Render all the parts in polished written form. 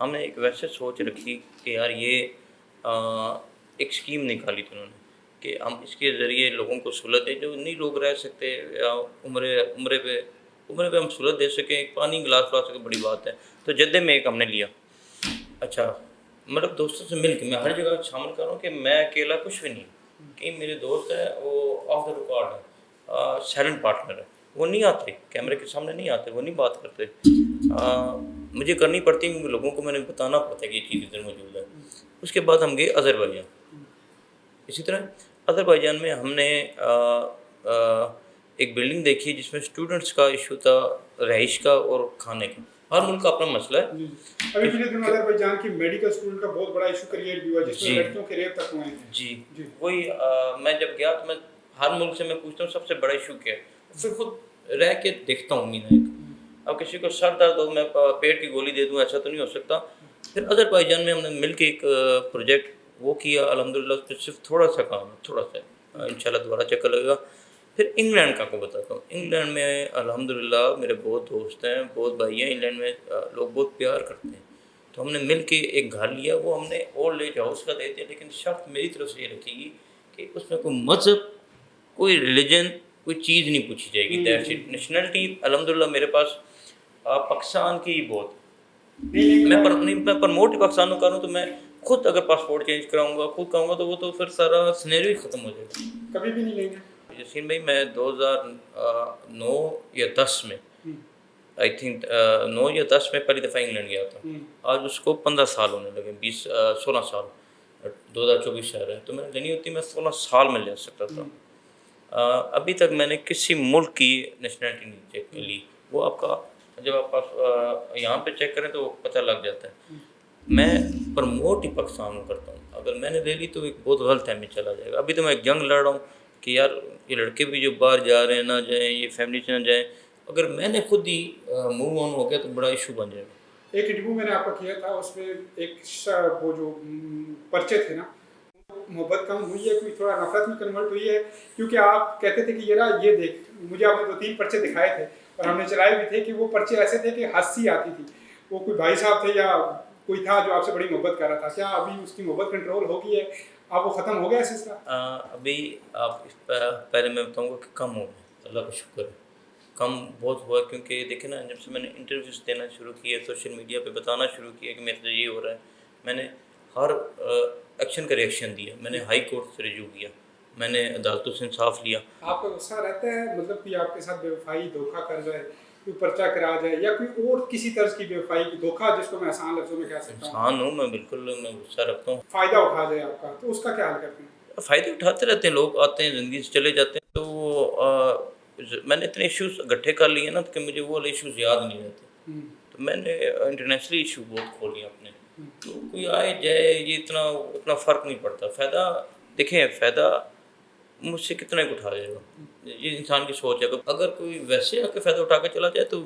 ہم نے ایک ویسے سوچ رکھی کہ یار یہ ایک اسکیم نکالی تھی انہوں نے کہ ہم اس کے ذریعے لوگوں کو سہولت دیں جو نہیں لوگ رہ سکتے یا عمرے پہ ہم سہولت دے سکیں، پانی گلاس پلا سکیں، بڑی بات ہے. تو جدے میں ایک ہم نے لیا. اچھا مطلب دوستوں سے مل کے میں ہر جگہ شامل کر رہا ہوں کہ میں اکیلا کچھ بھی نہیں. کہ میرے دوست ہیں وہ آف دا ریکارڈ ہے، سائلنٹ پارٹنر ہے، وہ نہیں آتے کیمرے کے سامنے، نہیں آتے، وہ نہیں بات کرتے. مجھے کرنی پڑتی ہے، لوگوں کو میں نے بتانا پڑتا ہے کہ یہ چیز ادھر موجود ہے. اس کے بعد ہم گئے آذربائیجان. اسی طرح آذربائیجان میں ہم نے ایک بلڈنگ دیکھی جس میں اسٹوڈنٹس کا ایشو تھا، رہائش کا اور کھانے کا. ہر ملک کا اپنا مسئلہ ہے. ابھی پچھلے دنوں آذربائیجان کی میڈیکل اسٹوڈنٹ کا بہت بڑا ایشو کریٹ ہوا جس میں لڑکیوں کے ریپ تک ہوئے ہیں. جی وہی میں جب گیا تو میں ہر ملک سے میں پوچھتا ہوں سب سے بڑا ایشو کیا ہے، پھر خود رہ کے دیکھتا ہوں مہینہ ایک. اب کسی کو سر درد ہو میں پیٹ کی گولی دے دوں، ایسا تو نہیں ہو سکتا. پھر آذربائیجان میں ہم نے مل کے ایک پروجیکٹ وہ کیا، الحمدللہ اس پہ صرف تھوڑا سا کام ہے، تھوڑا سا. انشاءاللہ دوبارہ چکر لگے گا. پھر انگلینڈ کا کو بتاتا ہوں. انگلینڈ میں الحمدللہ میرے بہت دوست ہیں، بہت بھائی ہیں. انگلینڈ میں لوگ بہت پیار کرتے ہیں. تو ہم نے مل کے ایک گھر لیا، وہ ہم نے اولڈ ایج ہاؤس کا دیتے ہیں، لیکن شرط میری طرف سے یہ رکھے گی کہ اس میں کوئی مذہب، کوئی ریلیجن، کوئی چیز نہیں پوچھی جائے گی. That's it. نیشنلٹی الحمدللہ میرے پاس پاکستان کی ہی بہت. میں پرموٹ پاکستان میں کروں تو میں خود اگر پاسپورٹ چینج کراؤں گا، خود کہوں گا تو وہ تو پھر سارا سنیریو ہی ختم ہو جائے گا. کبھی بھی نہیں لیں گے. یسین بھائی میں 2009 یا 10 میں آئی تھنک 9 یا 10 میں پہلی دفعہ انگلینڈ گیا تھا. آج اس کو 15 سال ہونے لگے، 16 سال. 2024 شہر ہے تو میں نے لینی ہوتی، میں 16 سال میں لے سکتا تھا. ابھی تک میں نے کسی ملک کی نیشنلٹی نہیں چیک لی. وہ آپ کا جب آپ یہاں پہ چیک کریں تو پتہ لگ جاتا ہے. میں پرموٹ ہی پاکستان میں کرتا ہوں. اگر میں نے لے لی تو ایک بہت غلط ٹائم میں چلا جائے گا. ابھی تو میں ایک جنگ لڑ رہا ہوں کہ یار یہ لڑکے بھی جو باہر جا رہے ہیں نہ جائیں، یہ فیملی سے نہ جائیں. اگر میں نے خود ہی موو آن ہو گیا تو بڑا ایشو بن جائے گا. ایک انٹرویو میں نے آپ کا کیا تھا، اس میں ایک وہ جو پرچے تھے نا، محبت کم ہوئی ہے، کوئی تھوڑا نفرت میں کنورٹ ہوئی ہے، کیونکہ آپ کہتے تھے کہ یہ دیکھ، مجھے آپ نے 2-3 پرچے دکھائے تھے اور ہم نے چلائے بھی تھے کہ وہ پرچے ایسے تھے کہ ہنسی آتی تھی. وہ کوئی بھائی صاحب تھے یا کوئی تھا جو آپ سے بڑی محبت کر رہا تھا. کیا ابھی اس کی محبت کنٹرول ہو گئی ہے؟ آپ وہ ختم ہو گیا سلسلہ؟ ابھی آپ پہلے میں بتاؤں گا کہ کم ہو گیا، اللہ کا شکر ہے. کم بہت ہوا کیونکہ دیکھیں نا، جب سے میں نے انٹرویوز دینا شروع کیے، سوشل میڈیا پہ بتانا شروع کیا کہ میرے سے یہ ہو رہا ہے، میں نے ہر ایکشن کا ریئیکشن دیا. میں نے ہائی کورٹ سے رجوع کیا، میں نے عدالتوں سے انصاف لیا. آپ کا غصہ رہتا ہے مطلب کہ آپ کے ساتھ بے وفائی، دھوکہ کر جائے، کوئی پرچہ کرا جائے یا کوئی اور کسی طرز کی بے وفائی کی دھوکہ، جس کو میں آسان لفظوں میں کہہ سکتا ہوں؟ انسان ہوں میں، بالکل میں غصہ رکھتا ہوں. فائدہ اٹھا جائے آپ کا تو اس کا کیا حل کرتے ہیں؟ فائدے اٹھاتے رہتے ہیں لوگ، آتے ہیں زندگی سے چلے جاتے ہیں. تو میں نے اتنے ایشوز اکٹھے کر لیے نا کہ مجھے وہ والے ایشوز یاد نہیں رہتے. تو میں نے انٹرنیشنلی ایشو بہت کھولے اپنے. تو کوئی آئے جائے یہ اتنا فرق نہیں پڑتا. فائدہ دیکھیں، فائدہ مجھ سے کتنا ایک اٹھا جائے گا، یہ انسان کی سوچ ہے. اگر کوئی ویسے آ کے فائدہ اٹھا کے چلا جائے تو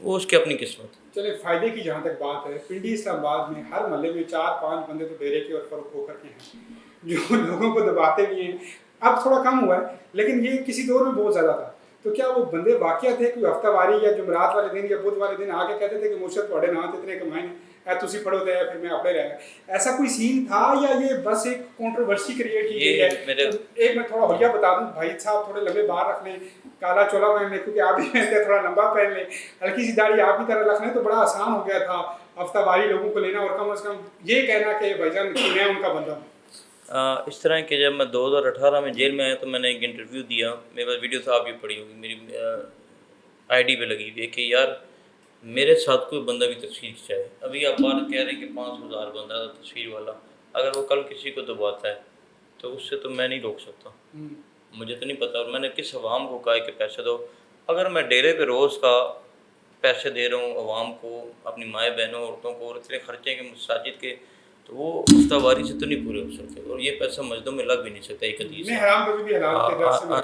وہ اس کی اپنی قسمت. چلے فائدے کی جہاں تک بات ہے، پنڈی اسلام آباد میں ہر محلے میں 4-5 بندے تو ڈیرے کے اور فروخت ہو کر کے ہیں جو لوگوں کو دباتے بھی ہیں. اب تھوڑا کم ہوا ہے لیکن یہ کسی دور میں بہت زیادہ تھا. تو کیا وہ بندے واقعہ تھے؟ کوئی ہفتہ واری یا جمعرات والے دن یا بدھ والے دن آ کے کہتے تھے کہ مجھ سے تھوڑے نام اتنے کمائیں تسی پڑھو دے پھر میں اپنے رہ گا، ایسا کوئی سین تھا یا یہ بس ایک کنٹروورسی کریٹ کی گئی ہے؟ ایک میں تھوڑا حلیہ بتا دوں، بھائی صاحب تھوڑے لمبے بال رکھ لیں، کالا چولا پہن لیں، کیونکہ آپ بھی پہنتے تھوڑا لمبا پہن لیں، ہلکی سی داڑھی آپ کی طرح رکھ لیں تو بڑا آسان ہو گیا تھا ہفتہ واری لوگوں کو لینا، اور کم از کم یہ کہنا کہ بھائی جان میں ان کا بندہ ہوں. اس طرح کہ جب میں 2018 میں جیل میں آیا تو میں نے ایک انٹرویو دیا. میرے پاس ویڈیو صاحب بھی پڑی ہوگی، میری آئی ڈی پہ لگی ہوئی ہے کہ یار میرے ساتھ کوئی بندہ بھی تصویر چاہے. ابھی آپ بات کہہ رہے ہیں کہ 5,000 بندہ تصویر والا، اگر وہ کل کسی کو دباتا ہے تو اس سے تو میں نہیں روک سکتا. مجھے تو نہیں پتا. اور میں نے کس عوام کو کہا ہے کہ پیسے دو. اگر میں ڈیرے پہ روز کا پیسے دے رہا ہوں عوام کو، اپنی مائیں بہنوں عورتوں کو، اور اتنے خرچے ہیں کہ مساجد کے، تو وہ ہفتہ واری سے تو نہیں پورے ہو سکتے. اور یہ پیسہ مسجدوں میں لگ بھی نہیں سکتا. ایک حدیث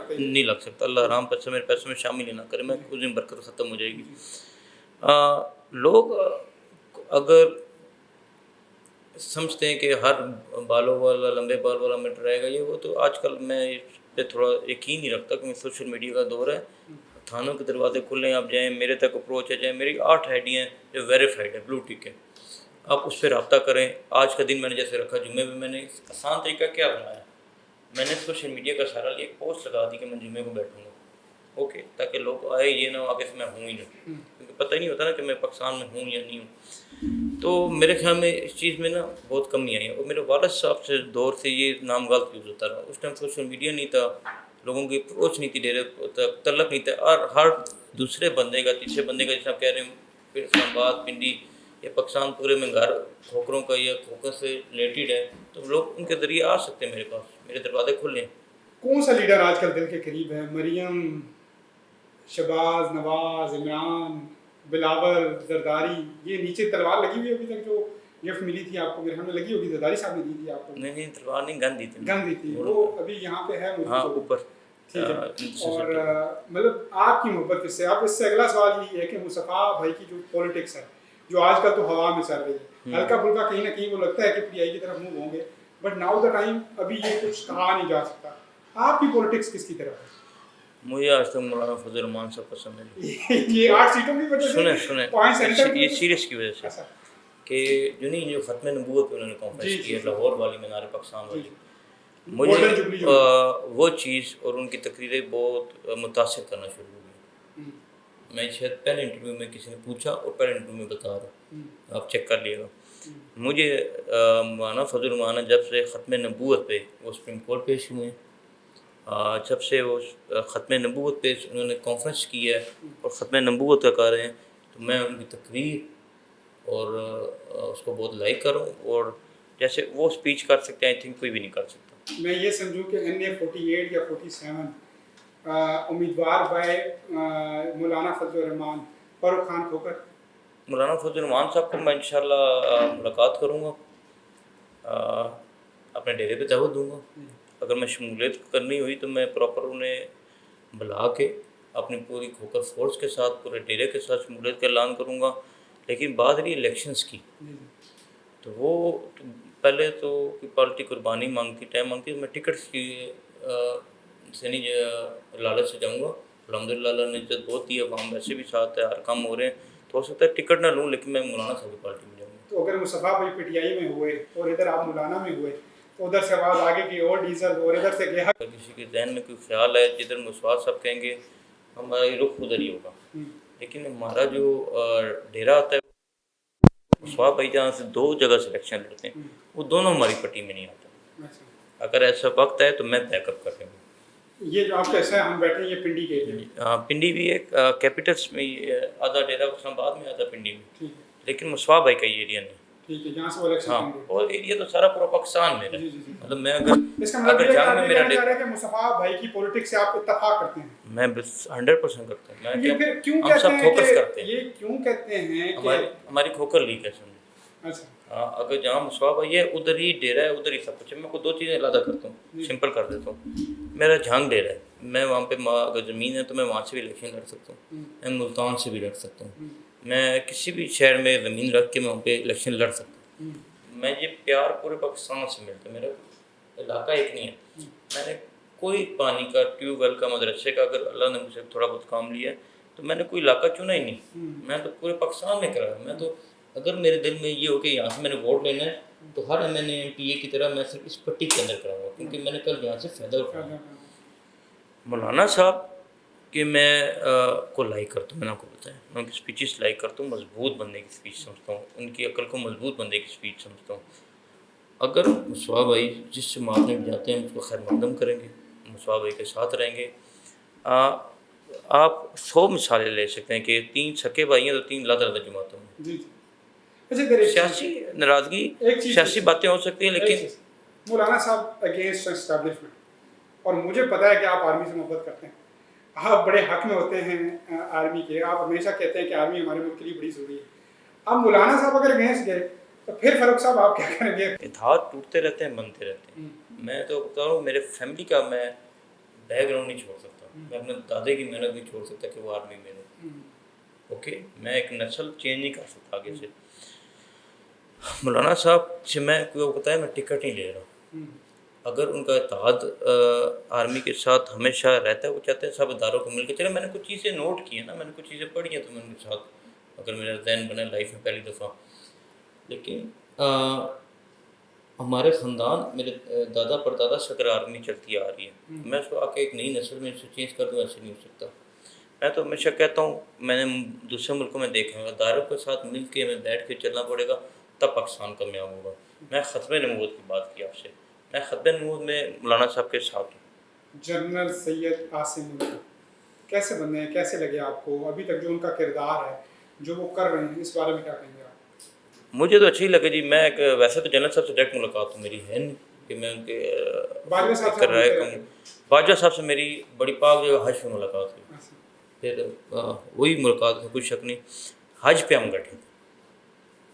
نہیں لگ سکتا. اللہ حرام پیسہ میرے پیسوں میں شامل ہی نہ کرے، میں اس دن برکت ختم ہو جائے گی. لوگ اگر سمجھتے ہیں کہ ہر بالوں والا، لمبے بال والا میں ڈرائے گا یہ وہ، تو آج کل میں اس پہ تھوڑا یقین نہیں رکھتا کیونکہ سوشل میڈیا کا دور ہے. تھانوں کے دروازے کھلے ہیں، آپ جائیں میرے تک اپروچ ہے جائیں، میری 8 آئی ڈی ہیں جو ویریفائڈ ہے بلو ٹک ہے، آپ اس پہ رابطہ کریں۔ آج کا دن میں نے جیسے رکھا، جمعے میں نے آسان طریقہ کیا بنایا، میں نے سوشل میڈیا کا سہارا لیا، ایک پوسٹ لگا دی کہ میں جمعے کو بیٹھوں گا، اوکے، تاکہ لوگ آئے یہ نہ ہو آگے سے میں ہوں ہی نہیں، کیونکہ پتہ ہی نہیں ہوتا نا کہ میں پاکستان میں ہوں یا نہیں ہوں۔ تو میرے خیال میں اس چیز میں نا بہت کمی آئی ہے، اور میرے والد صاحب سے دور سے یہ نام غلط یوز ہوتا رہا، اس ٹائم سوشل میڈیا نہیں تھا، لوگوں کی اپروچ نہیں تھی، ڈیرے تعلق نہیں تھا، اور ہر دوسرے بندے کا تیسرے بندے کا، جیسے آپ کہہ رہے ہیں پھر اسلام آباد، پنڈی یا پاکستان پورے میں گھر کھوکروں کا یا کھوکر سے ریلیٹڈ ہے، تو لوگ ان کے ذریعے آ سکتے ہیں میرے پاس، میرے دروازے کھلے ہیں۔ کون سا لیڈر آج کل دل کے قریب ہے؟ مریم، شہباز، نواز، عمران، بلاول، زرداری، یہ نیچے تلوار لگی ہوئی ابھی تک جو گفٹ ملی تھی آپ کو، میرے خیال میں لگی ہوگی، زرداری صاحب نے دی تھی آپ کو؟ نہیں تلوار نہیں، گن دی تھی، گن دی تھی، وہ ابھی یہاں پہ ہے ہاں اوپر، ٹھیک ہے۔ اور مطلب آپ کی محبت کس سے؟ اب اس سے اگلا سوال یہ ہے کہ مصطفیٰ بھائی کی جو پولیٹکس ہے جو آج کل تو ہوا میں چل رہی ہے، ہلکا پھلکا کہیں نہ کہیں وہ لگتا ہے کہ پی آئی کی طرف موو ہوں گے، بٹ ناؤ دا ٹائم ابھی یہ کچھ کہا نہیں جا سکتا، آپ کی پولیٹکس کس کی طرف ہے؟ مجھے آج تک مولانا فضل الرحمان صاحب پسند ہے۔ یہ 8 سیٹوں کی وجہ سے؟ سنیں یہ سیریس کی وجہ سے کہ جو نہیں جو ختم نبوت پہ انہوں نے کانفرنس کی ہے لاہور والی، مینار پاکستان والی، مجھے وہ چیز اور ان کی تقریریں بہت متاثر کرنا شروع ہو گئی۔ میں شاید پہلے انٹرویو میں کسی نے پوچھا اور پہلے انٹرویو میں بتا رہا ہوں، آپ چیک کر لیے گا۔ مجھے مولانا فضل الرحمان جب سے ختم نبوت پہ وہ سپریم کورٹ پیش ہوئے ہیں، جب سے وہ ختم نبوت پہ انہوں نے کانفرنس کی ہے اور ختم نبوت کا کر رہے ہیں، تو میں ان کی تقریر اور اس کو بہت لائک کروں، اور جیسے وہ اسپیچ کر سکتے ہیں آئی تھنک کوئی بھی نہیں کر سکتا۔ میں یہ سمجھوں کہ NA48 یا 47 امیدوار بائے مولانا فضل الرحمان فاروق خان کھوکر؟ مولانا فضل الرحمان صاحب کو میں انشاءاللہ ملاقات کروں گا، اپنے ڈیرے پہ دعوت دوں گا، اگر میں شمولیت کرنی ہوئی تو میں پراپر انہیں بلا کے اپنی پوری کھوکر فورس کے ساتھ پورے ڈیرے کے ساتھ شمولیت کا اعلان کروں گا۔ لیکن بات رہی الیکشنز کی، تو وہ پہلے تو کوئی پارٹی قربانی مانگتی، ٹائم مانگتی، میں ٹکٹ کی سے نہیں لالچ سے جاؤں گا۔ الحمدللہ اللہ نے عزت بہت دی ہے، عوام ویسے بھی ساتھ ہے، ہر کام ہو رہے ہیں، تو ہو سکتا ہے ٹکٹ نہ لوں لیکن میں مولانا صاحب کی پارٹی میں جاؤں گا۔ تو اگر مصطفیٰ بھائی PTI میں ہوئے اور ادھر آپ مولانا میں ہوئے تو ادھر سے آواز آگے کی اور ڈیزل اور ادھر سے گیا، اگر کسی کے ذہن میں کوئی خیال ہے جدھر مصطفیٰ صاحب کہیں گے ہمارا رخ ادھر ہی ہوگا، لیکن ہمارا جو ڈیرا آتا ہے مصطفیٰ بھائی جہاں سے 2 جگہ سے الیکشن لڑتے ہیں وہ دونوں ہماری پٹی میں نہیں آتا۔ اگر ایسا وقت ہے تو میں بیک اپ کر لوں گا۔ یہ جو آپ کا ایسا ہے ہم بیٹھے ہیں یہ پنڈی کے ایریا، پنڈی بھی ایک کیپٹلس میں، آدھا ڈیرا اسلام آباد میں، آدھا پنڈی میں، لیکن مصطفیٰ بھائی کا یہ ایریا نہیں۔ ٹھیک ہے، جہاں سے وہ الیکشن ہاں، لڑیں گے۔ اور ایریا تو سارا پورا پاکستان میں ہے، مطلب میں اس کا مطلب یہ ہے کہ جنگ آپ میں یہ میرا کہنا چاہ رہے ہیں کہ مصطفیٰ بھائی کی پولیٹکس سے آپ اتفاق کرتے ہیں؟ میں 100% کرتا ہوں، یہ پھر کیوں ہم کہتے سب ہیں فوکس کرتے کہ ہیں، یہ کیوں کہتے ہیں کہ ہماری کھوکر لیگ ہے سمجھے۔ اچھا ہاں، اگر جہاں مصطفیٰ بھائی ہے ادھر ہی ڈیرا ہے، ادھر ہی سب کچھ ہے۔ میں کو 2 چیزیں علیحدہ کرتا ہوں، سمپل کر دیتا ہوں۔ میرا جھانگ ڈیرا ہے، میں وہاں پہ اگر زمین ہے تو میں وہاں سے بھی الیکشن لڑ سکتا ہوں، میں ملتان سے بھی لڑ سکتا ہوں، میں کسی بھی شہر میں زمین رکھ کے میں وہاں پہ الیکشن لڑ سکتا ہوں۔ میں یہ پیار پورے پاکستان سے ملتا ہے، میرا علاقہ ایک نہیں ہے۔ میں نے کوئی پانی کا، ٹیوب ویل کا، مدرسے کا اگر اللہ نے مجھے تھوڑا بہت کام لیا ہے تو میں نے کوئی علاقہ چنا ہی نہیں، میں تو پورے پاکستان میں کرا ہے۔ میں تو اگر میرے دل میں یہ ہو کہ یہاں سے میں نے ووٹ لینا ہے تو ہر MNA MPA کی طرح میں صرف اس پٹی کے اندر کراؤں گا، کیونکہ میں نے کل یہاں سے فائدہ اٹھانا۔ مولانا صاحب کہ میں کو لائک کرتا ہوں، میں نے آپ کو بتایا، میں ان کی اسپیچز لائک کرتا ہوں، مضبوط بندے کی اسپیچ سمجھتا ہوں، ان کی عقل کو مضبوط بندے کی اسپیچ سمجھتا ہوں۔ اگر مصطفیٰ بھائی جس جماعت میں بھی جاتے ہیں اس کو خیر مقدم کریں گے، مصطفیٰ بھائی کے ساتھ رہیں گے۔ آپ 100 مثالیں لے سکتے ہیں کہ 3 سکے بھائی ہیں تو 3 الگ الگ جماعتوں میں۔ سیاسی ناراضگی، سیاسی باتیں ہو سکتی ہیں، لیکن مولانا صاحب اگینسٹ اسٹیبلشمنٹ، اور مجھے پتہ ہے کہ آپ آرمی سے محبت کرتے ہیں، آپ بڑے حق میں ہوتے ہیں آرمی کے، آپ ہمیشہ کہتے ہیں کہ آرمی ہمارے ملک کے لیے بڑی ضروری ہے۔ اب مولانا صاحب اگر اگینسٹ گئے تو پھر فاروق صاحب آپ کیا کریں گے؟ اتحاد ٹوٹتے رہتے ہیں، بنتے رہتے ہیں۔ میں تو بتا رہا ہوں میرے فیملی کا میں بیک گراؤنڈ نہیں چھوڑ سکتا، میں اپنے دادے کی محنت نہیں چھوڑ سکتا کہ وہ آرمی میں ہو، اوکے، میں ایک نسل چینج نہیں کر سکتا آگے سے۔ مولانا صاحب سے میں کوئی بتایا میں ٹکٹ نہیں لے رہا، اگر ان کا اتحاد آرمی کے ساتھ ہمیشہ رہتا ہے، وہ چاہتے ہیں سب اداروں کو مل کے چلے. میں نے کچھ چیزیں نوٹ کی ہیں نا، میں نے کچھ چیزیں پڑھی ہیں تو میں ان کے ساتھ اگر میرا ذہن بنے لائف میں پہلی دفعہ. لیکن ہمارے خاندان، میرے دادا پردادا سے اگر آرمی چلتی آ رہی ہے، میں اس کو آ کے ایک نئی نسل میں اسے چینج کر دوں، ایسے نہیں ہو سکتا. میں تو ہمیشہ کہتا ہوں، میں نے دوسرے ملکوں میں دیکھا ہے اداروں کے ساتھ مل کے ہمیں بیٹھ کے چلنا پڑے گا، تب پاکستان کامیاب ہوگا. میں ختم نبوت کی بات کی آپ سے، میں ختم نبوت میں مولانا صاحب کے ساتھ ہوں. جنرل سید قاسم ملک کیسے بنے ہیں، کیسے لگے آپ کو ابھی تک جو ان کا کردار ہے، جو وہ کر رہے ہیں، اس بارے میں کیا کہیں گے آپ؟ مجھے تو اچھی لگے جی. میں ویسے تو جنرل صاحب سے ڈائریکٹ ملاقات میری ہے نہیں کہ میں ان کے باجوہ صاحب کر رہا سے ہے. باجوہ صاحب سے میری بڑی پاک جگہ حج میں ملاقات ہوئی، پھر وہی ملاقات میں کوئی شک نہیں، حج پہ ہم بیٹھے.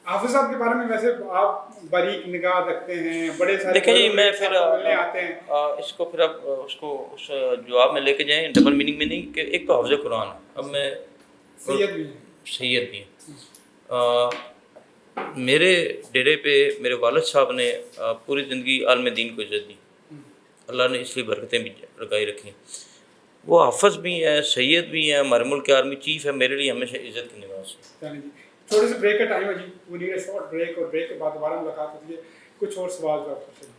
حافظ صاحب کے بارے میں ویسے آپ باریک نگاہ رکھتے ہیں، بڑے سارے دیکھیں جی، میں پھر ملنے آتے ہیں. اس کو پھر اب اس کو اس جواب میں لے کے جائیں ڈبل میننگ میں نہیں کہ ایک تو حافظ قرآن ہے، اب میں سید بھی ہیں. سید بھی ہیں. میرے ڈیرے پہ میرے والد صاحب نے پوری زندگی عالم دین کو عزت دی، اللہ نے اس لیے برکتیں بھی لگائی رکھی. وہ حافظ بھی ہیں، سید بھی ہیں، ہمارے ملک کے آرمی چیف ہے، میرے لیے ہمیشہ عزت کی نگاہ سے. چھوٹے سے بریک کا ٹائم ہے جی، وہ نیڈ اے شارٹ بریک، اور بریک کے بعد دوبارہ ملاقات ہوتی ہے. کچھ اور سوال جو آپ پوچھیں.